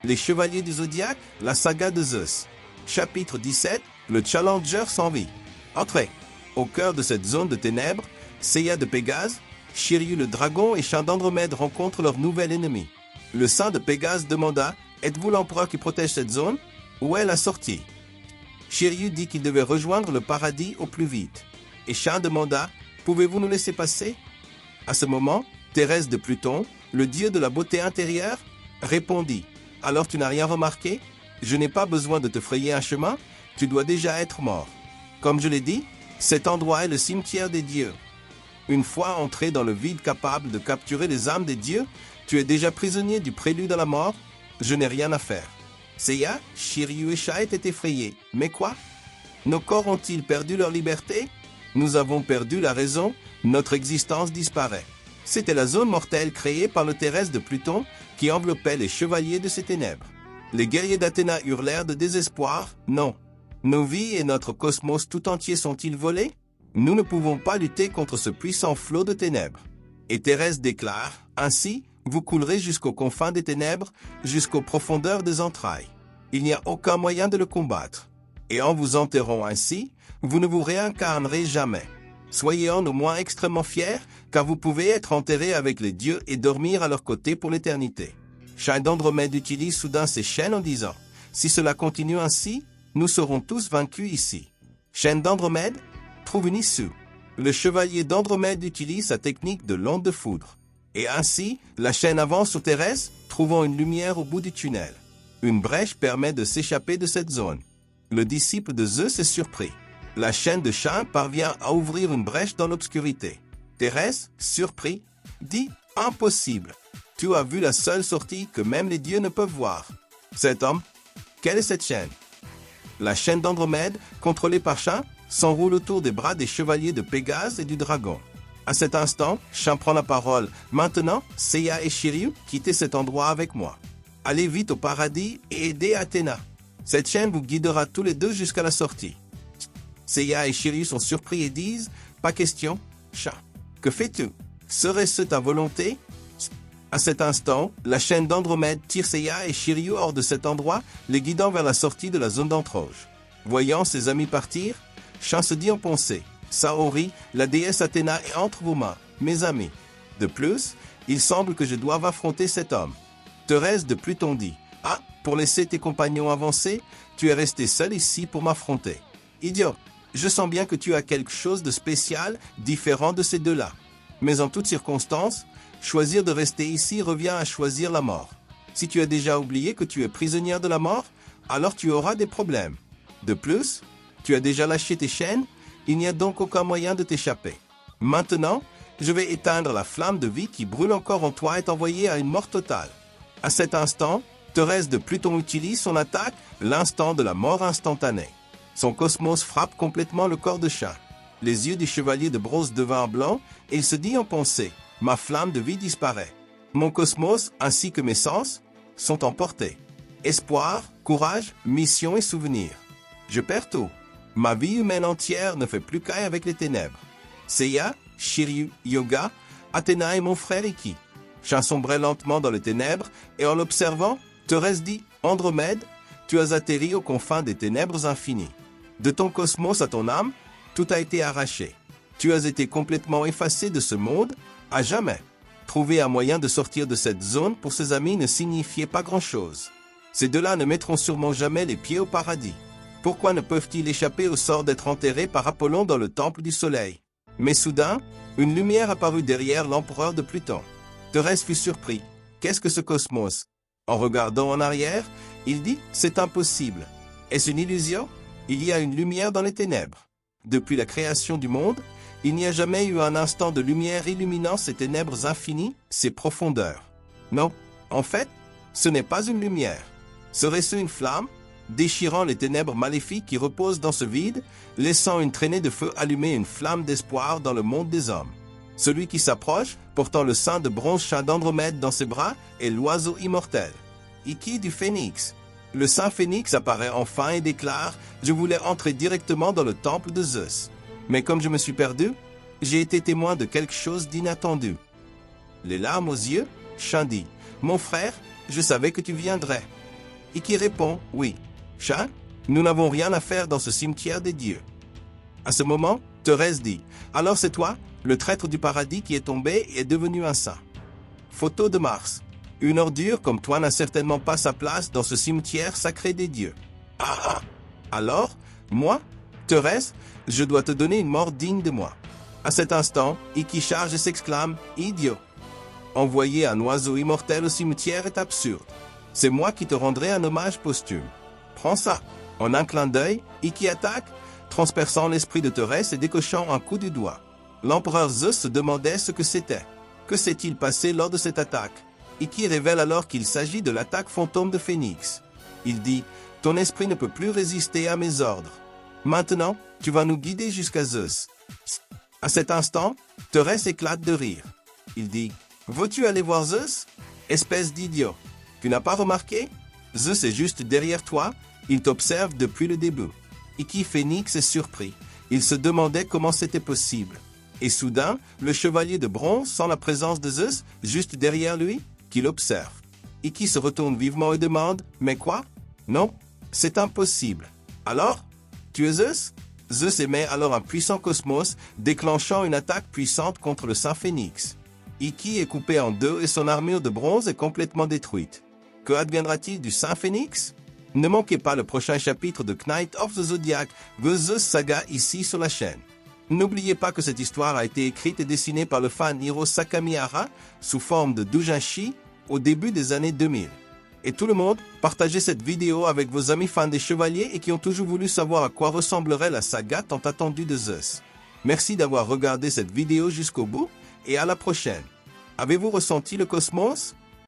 Les Chevaliers du Zodiaque, la saga de Zeus. Chapitre 17, le Challenger sans vie. Entrez. Au cœur de cette zone de ténèbres, Seiya de Pégase, Shiryu le dragon et Chant d'Andromède rencontrent leur nouvel ennemi. Le saint de Pégase demanda « Êtes-vous l'empereur qui protège cette zone? Où est la sortie ?» Shiryu dit qu'il devait rejoindre le paradis au plus vite. Et Chant demanda « Pouvez-vous nous laisser passer ?» À ce moment, Thérèse de Pluton, le dieu de la beauté intérieure, répondit « Alors tu n'as rien remarqué? Je n'ai pas besoin de te frayer un chemin, tu dois déjà être mort. Comme je l'ai dit, cet endroit est le cimetière des dieux. Une fois entré dans le vide capable de capturer les âmes des dieux, tu es déjà prisonnier du prélude à la mort, je n'ai rien à faire. » Seiya, Shiryu et Chant étaient effrayés. Mais quoi? Nos corps ont-ils perdu leur liberté? Nous avons perdu la raison, notre existence disparaît. C'était la zone mortelle créée par le Thérèse de Pluton qui enveloppait les chevaliers de ces ténèbres. Les guerriers d'Athéna hurlèrent de désespoir. Non. Nos vies et notre cosmos tout entier sont-ils volés? Nous ne pouvons pas lutter contre ce puissant flot de ténèbres. Et Thérèse déclare, ainsi, vous coulerez jusqu'aux confins des ténèbres, jusqu'aux profondeurs des entrailles. Il n'y a aucun moyen de le combattre. Et en vous enterrant ainsi, vous ne vous réincarnerez jamais. Soyez-en au moins extrêmement fiers, car vous pouvez être enterrés avec les dieux et dormir à leur côté pour l'éternité. Chant d'Andromède utilise soudain ses chaînes en disant, si cela continue ainsi, nous serons tous vaincus ici. Chaîne d'Andromède trouve une issue. Le chevalier d'Andromède utilise sa technique de l'onde de foudre. Et ainsi, la chaîne avance au Thérèse, trouvant une lumière au bout du tunnel. Une brèche permet de s'échapper de cette zone. Le disciple de Zeus est surpris. La chaîne de Chant parvient à ouvrir une brèche dans l'obscurité. Thérèse, surpris, dit « Impossible. Tu as vu la seule sortie que même les dieux ne peuvent voir. Cet homme, quelle est cette chaîne ?» La chaîne d'Andromède, contrôlée par Chant, s'enroule autour des bras des chevaliers de Pégase et du dragon. À cet instant, Chant prend la parole. Maintenant, Seiya et Shiryu, quittez cet endroit avec moi. Allez vite au paradis et aidez Athéna. Cette chaîne vous guidera tous les deux jusqu'à la sortie. Seiya et Shiryu sont surpris et disent « Pas question, Chant. Que fais-tu? Serait-ce ta volonté ?» À cet instant, la chaîne d'Andromède tire Seiya et Shiryu hors de cet endroit, les guidant vers la sortie de la zone d'encroche. Voyant ses amis partir, Chant se dit en pensée « Saori, la déesse Athéna est entre vos mains, mes amis. De plus, il semble que je doive affronter cet homme. » Thérèse de Pluton dit « Ah, pour laisser tes compagnons avancer, tu es resté seul ici pour m'affronter. Idiot, je sens bien que tu as quelque chose de spécial, différent de ces deux-là. Mais en toutes circonstances, choisir de rester ici revient à choisir la mort. Si tu as déjà oublié que tu es prisonnière de la mort, alors tu auras des problèmes. De plus, tu as déjà lâché tes chaînes, il n'y a donc aucun moyen de t'échapper. Maintenant, je vais éteindre la flamme de vie qui brûle encore en toi et t'envoyer à une mort totale. » À cet instant, Thérèse de Pluton utilise son attaque, l'instant de la mort instantanée. Son cosmos frappe complètement le corps de Chant. Les yeux du chevalier de bronze devinrent blancs et il se dit en pensée « Ma flamme de vie disparaît. Mon cosmos ainsi que mes sens sont emportés. Espoir, courage, mission et souvenir. Je perds tout. Ma vie humaine entière ne fait plus qu'aille avec les ténèbres. Seiya, Shiryu, Yoga, Athéna et mon frère Ikki. » Chant sombrait lentement dans les ténèbres et en l'observant, Thérèse dit « Andromède, tu as atterri aux confins des ténèbres infinies. De ton cosmos à ton âme, tout a été arraché. Tu as été complètement effacé de ce monde, à jamais. Trouver un moyen de sortir de cette zone pour ses amis ne signifiait pas grand-chose. Ces deux-là ne mettront sûrement jamais les pieds au paradis. Pourquoi ne peuvent-ils échapper au sort d'être enterrés par Apollon dans le temple du soleil ?» Mais soudain, une lumière apparut derrière l'empereur de Pluton. Thérèse fut surpris. Qu'est-ce que ce cosmos? En regardant en arrière, il dit « C'est impossible. Est-ce une illusion? Il y a une lumière dans les ténèbres. Depuis la création du monde, il n'y a jamais eu un instant de lumière illuminant ces ténèbres infinies, ces profondeurs. Non, en fait, ce n'est pas une lumière. Serait-ce une flamme, déchirant les ténèbres maléfiques qui reposent dans ce vide, laissant une traînée de feu allumer une flamme d'espoir dans le monde des hommes? Celui qui s'approche, portant le sein de bronze Chant d'Andromède dans ses bras, est l'oiseau immortel. Ikki du phénix. Le saint phénix apparaît enfin et déclare « Je voulais entrer directement dans le temple de Zeus. Mais comme je me suis perdu, j'ai été témoin de quelque chose d'inattendu. » Les larmes aux yeux, Chant dit « Mon frère, je savais que tu viendrais. Iki répond « Oui. Chat, nous n'avons rien à faire dans ce cimetière des dieux. » À ce moment, Thérèse dit « Alors c'est toi, le traître du paradis qui est tombé et est devenu un saint. » Photo de Mars. Une ordure comme toi n'a certainement pas sa place dans ce cimetière sacré des dieux. Ah ah. Alors, moi, Thérèse, je dois te donner une mort digne de moi. À cet instant, Iki charge et s'exclame « Idiot ! Envoyer un oiseau immortel au cimetière est absurde. C'est moi qui te rendrai un hommage posthume. Prends ça. » En un clin d'œil, Iki attaque, transperçant l'esprit de Thérèse et décochant un coup du doigt. L'empereur Zeus se demandait ce que c'était. Que s'est-il passé lors de cette attaque? Iki révèle alors qu'il s'agit de l'attaque fantôme de Phénix. Il dit « Ton esprit ne peut plus résister à mes ordres. Maintenant, tu vas nous guider jusqu'à Zeus. » À cet instant, Thérèse éclate de rire. Il dit « Veux-tu aller voir Zeus? Espèce d'idiot. Tu n'as pas remarqué? Zeus est juste derrière toi, il t'observe depuis le début. » Iki Phénix est surpris. Il se demandait comment c'était possible. Et soudain, le chevalier de bronze sent la présence de Zeus juste derrière lui, qui l'observe. Iki se retourne vivement et demande « Mais quoi? Non, c'est impossible. Alors? Tu es Zeus? » Zeus émet alors un puissant cosmos, déclenchant une attaque puissante contre le saint Phénix. Iki est coupé en deux et son armure de bronze est complètement détruite. Que adviendra-t-il du saint Phénix? Ne manquez pas le prochain chapitre de Knight of the Zodiac, The Zeus Saga ici sur la chaîne. N'oubliez pas que cette histoire a été écrite et dessinée par le fan Hiro Sakamihara sous forme de doujinshi au début des années 2000. Et tout le monde, partagez cette vidéo avec vos amis fans des chevaliers et qui ont toujours voulu savoir à quoi ressemblerait la saga tant attendue de Zeus. Merci d'avoir regardé cette vidéo jusqu'au bout et à la prochaine. Avez-vous ressenti le cosmos?